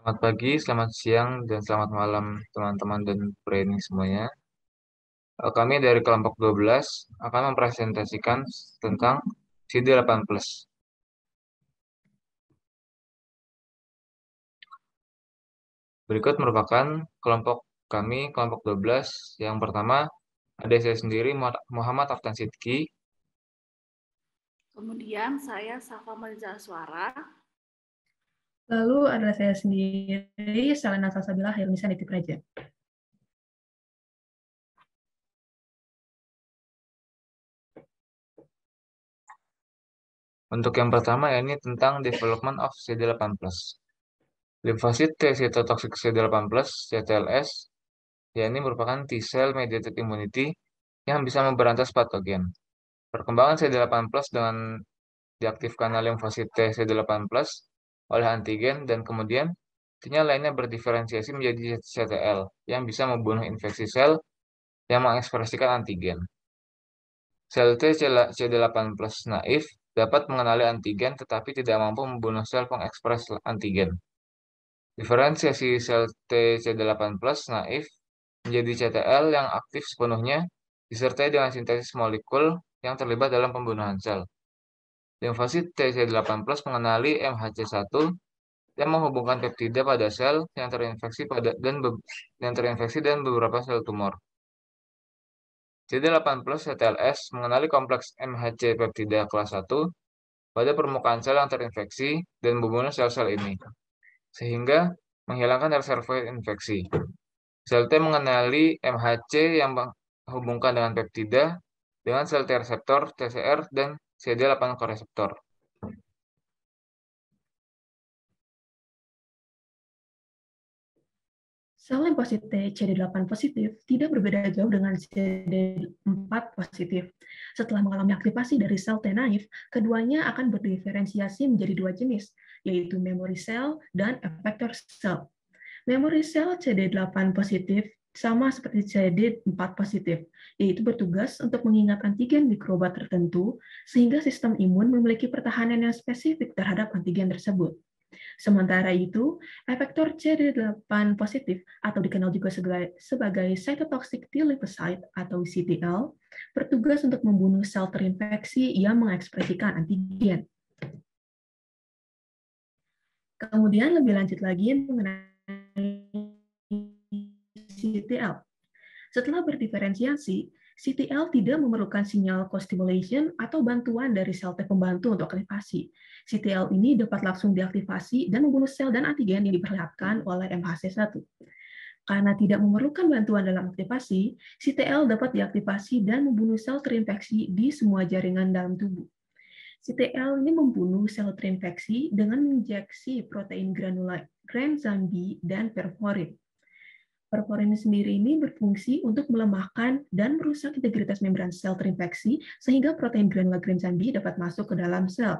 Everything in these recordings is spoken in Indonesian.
Selamat pagi, selamat siang, dan selamat malam teman-teman dan Preni semuanya. Kami dari kelompok 12 akan mempresentasikan tentang CD8 Plus. Berikut merupakan kelompok kami, kelompok 12. Yang pertama, ada saya sendiri, Muhammad Aftan Sidki. Kemudian saya Safa Mariza Suara. Lalu adalah saya sendiri, Salena Salsabila Hilmisa Nitip Raja. Untuk yang pertama, ini tentang development of CD8 Plus. Limfosit T cytotoxic CD8 Plus, CTLS, ini merupakan T-cell mediated immunity yang bisa memberantas patogen. Perkembangan CD8 Plus dengan diaktifkannya limfosit T CD8 Plus oleh antigen dan kemudian T-nya lainnya berdiferensiasi menjadi CTL yang bisa membunuh infeksi sel yang mengekspresikan antigen. Sel T CD8 Plus naif dapat mengenali antigen tetapi tidak mampu membunuh sel pengekspres antigen. Diferensiasi sel T CD8 Plus naif menjadi CTL yang aktif sepenuhnya disertai dengan sintesis molekul yang terlibat dalam pembunuhan sel. Limfosit TC8 plus mengenali MHC1 yang menghubungkan peptida pada sel yang terinfeksi dan beberapa sel tumor. CD8 plus CTLS mengenali kompleks MHC peptida kelas 1 pada permukaan sel yang terinfeksi dan membunuh sel-sel ini, sehingga menghilangkan reservoir infeksi. Sel T mengenali MHC yang menghubungkan dengan peptida dengan sel T reseptor, TCR, dan CD8 koreseptor. Sel limfosit T CD8 positif tidak berbeda jauh dengan CD4 positif. Setelah mengalami aktivasi dari sel T naif, keduanya akan berdiferensiasi menjadi dua jenis, yaitu memory cell dan effector cell. Memory cell CD8 positif sama seperti CD4 positif, yaitu bertugas untuk mengingat antigen mikroba tertentu sehingga sistem imun memiliki pertahanan yang spesifik terhadap antigen tersebut. Sementara itu, efektor CD8 positif atau dikenal juga sebagai cytotoxic T lymphocyte atau CTL bertugas untuk membunuh sel terinfeksi yang mengekspresikan antigen. Kemudian lebih lanjut lagi mengenai CTL. Setelah berdiferensiasi, CTL tidak memerlukan sinyal co-stimulation atau bantuan dari sel T pembantu untuk aktivasi. CTL ini dapat langsung diaktifasi dan membunuh sel dan antigen yang diperlihatkan oleh MHC1. Karena tidak memerlukan bantuan dalam aktivasi, CTL dapat diaktifasi dan membunuh sel terinfeksi di semua jaringan dalam tubuh. CTL ini membunuh sel terinfeksi dengan menginjeksi protein granula granzyme B dan perforin. Perforin sendiri ini berfungsi untuk melemahkan dan merusak integritas membran sel terinfeksi sehingga protein granula granzyme B dapat masuk ke dalam sel.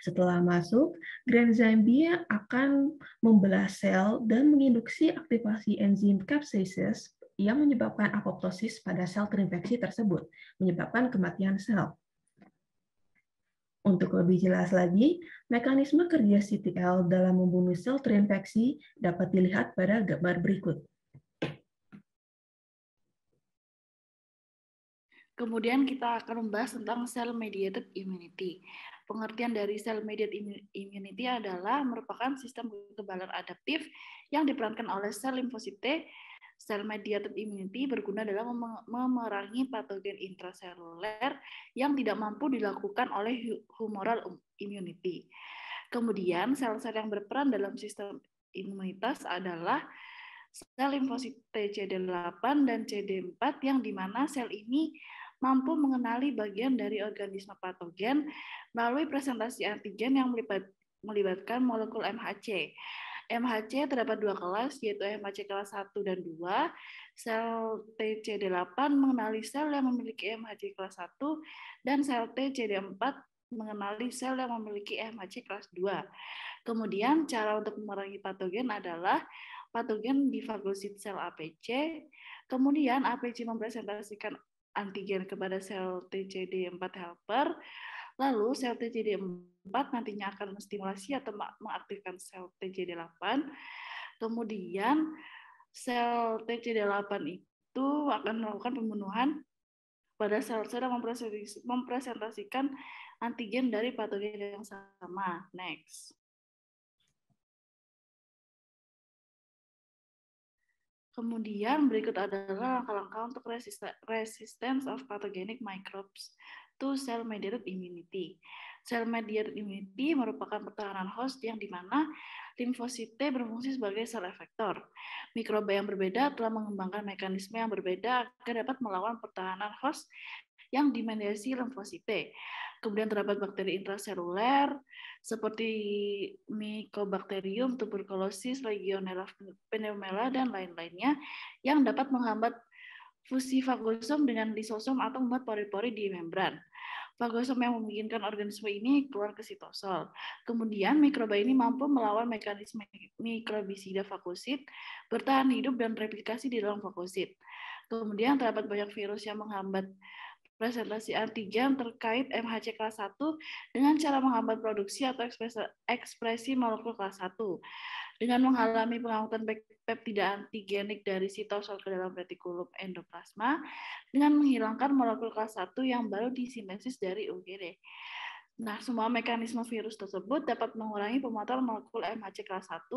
Setelah masuk, granzyme B akan membelah sel dan menginduksi aktivasi enzim capsaicin yang menyebabkan apoptosis pada sel terinfeksi tersebut, menyebabkan kematian sel. Untuk lebih jelas lagi, mekanisme kerja CTL dalam membunuh sel terinfeksi dapat dilihat pada gambar berikut. Kemudian kita akan membahas tentang cell-mediated immunity. Pengertian dari cell-mediated immunity adalah merupakan sistem kekebalan adaptif yang diperankan oleh sel limfosit T. Cell-mediated immunity berguna dalam memerangi patogen intraseluler yang tidak mampu dilakukan oleh humoral immunity. Kemudian sel-sel yang berperan dalam sistem imunitas adalah sel limfosit T CD8 dan CD4 yang dimana sel ini mampu mengenali bagian dari organisme patogen melalui presentasi antigen yang melibatkan molekul MHC. MHC terdapat dua kelas, yaitu MHC kelas 1 dan 2. Sel TCD8 mengenali sel yang memiliki MHC kelas 1 dan sel TCD4 mengenali sel yang memiliki MHC kelas 2. Kemudian cara untuk memerangi patogen adalah patogen difagosit sel APC, kemudian APC mempresentasikan antigen kepada sel TCD4 helper, Lalu sel TJD4 nantinya akan menstimulasi atau mengaktifkan sel TJD8. Kemudian sel TJD8 itu akan melakukan pembunuhan pada sel-sel yang mempresentasikan antigen dari patogen yang sama. Next. Kemudian berikut adalah langkah-langkah untuk resistance of pathogenic microbes to cell-mediated immunity. Cell-mediated immunity merupakan pertahanan host yang dimana limfosit T berfungsi sebagai sel efektor. Mikroba yang berbeda telah mengembangkan mekanisme yang berbeda agar dapat melawan pertahanan host yang dimediasi limfosit T. Kemudian terdapat bakteri intraseluler seperti Mycobacterium, tuberculosis, Legionella pneumela, dan lain-lainnya yang dapat menghambat fusi fagosom dengan lisosom atau membuat pori-pori di membran. Fagosom yang memungkinkan organisme ini keluar ke sitosol. Kemudian mikroba ini mampu melawan mekanisme mikrobisida fagosit, bertahan hidup dan replikasi di dalam fagosit. Kemudian terdapat banyak virus yang menghambat presentasi antigen terkait MHC kelas 1 dengan cara menghambat produksi atau ekspresi molekul kelas 1 dengan menghalangi pengangkutan peptida antigenik dari sitosol ke dalam retikulum endoplasma dengan menghilangkan molekul kelas 1 yang baru disintesis dari UGD. Nah, semua mekanisme virus tersebut dapat mengurangi pemotor molekul MHC kelas 1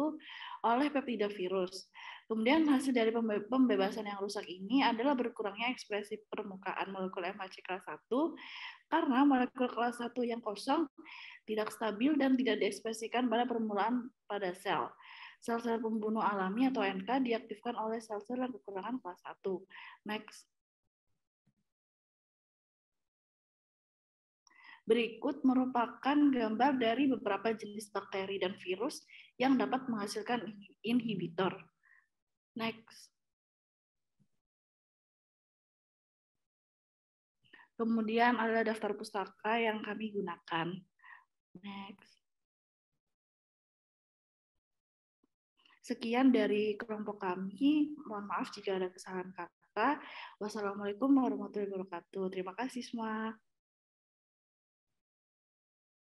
oleh peptida virus. Kemudian hasil dari pembebasan yang rusak ini adalah berkurangnya ekspresi permukaan molekul MHC kelas 1 karena molekul kelas 1 yang kosong tidak stabil dan tidak diekspresikan pada permulaan pada sel. Sel-sel pembunuh alami atau NK diaktifkan oleh sel-sel yang kekurangan kelas 1. Next. Berikut merupakan gambar dari beberapa jenis bakteri dan virus yang dapat menghasilkan inhibitor. Next. Kemudian ada daftar pustaka yang kami gunakan. Next. Sekian dari kelompok kami. Mohon maaf jika ada kesalahan kata. Wassalamualaikum warahmatullahi wabarakatuh. Terima kasih semua.